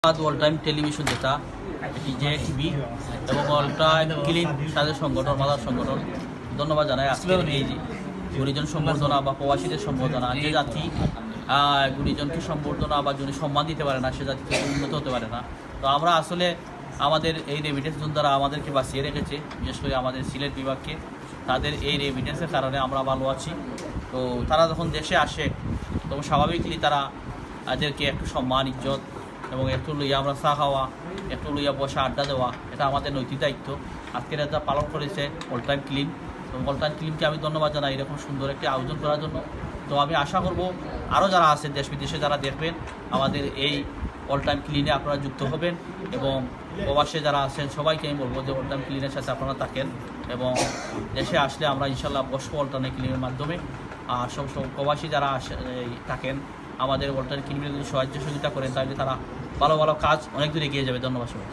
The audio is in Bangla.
অল টাইম টেলিভিশন যেটা এটি যে টিভি এবং অল টাইম ক্লিন সাদের সংগঠন মাদার সংগঠন ধন্যবাদ জানাই আজকের এই যে গুণীজন সম্বর্ধনা বা প্রবাসীদের সম্বর্ধনা যে জাতি গুণীজনকে সম্বর্ধনা বা যিনি সম্মান দিতে পারে না সে জাতি উন্নত হতে পারে না। তো আমরা আসলে আমাদের এই রেমিটেন্স দ্বারা আমাদেরকে বাঁচিয়ে রেখেছে, বিশেষ করে আমাদের সিলেট বিভাগকে। তাদের এই রেমিটেন্সের কারণে আমরা ভালো আছি। তো তারা যখন দেশে আসে তখন স্বাভাবিকলি তারা তাদেরকে একটু সম্মান ইজ্জত এবং একটু লইয়া আমরা চা খাওয়া, একটু লইয়া বসা আড্ডা দেওয়া, এটা আমাদের নৈতিক দায়িত্ব। আজকের এটা পালন করেছে অল টাইম ক্লিন। তো অল টাইম ক্লিনকে আমি ধন্যবাদ জানাই এরকম সুন্দর একটি আয়োজন করার জন্য। তো আমি আশা করব আরও যারা আছেন দেশ বিদেশে যারা দেখবেন আমাদের এই অল টাইম ক্লিনে আপনারা যুক্ত হবেন এবং প্রবাসে যারা আছেন সবাইকে আমি বলবো যে অল টাইম ক্লিনের সাথে আপনারা থাকেন এবং দেশে আসলে আমরা ইনশাল্লাহ বসবো অল টাইম ক্লিনের মাধ্যমে। আর সব প্রবাসী যারা থাকেন আমাদের অল টাইম ক্লিনের যদি সাহায্য সহযোগিতা করেন তাহলে তারা ভালো ভালো কাজ অনেক দূর এগিয়ে যাবে। ধন্যবাদ সবাই।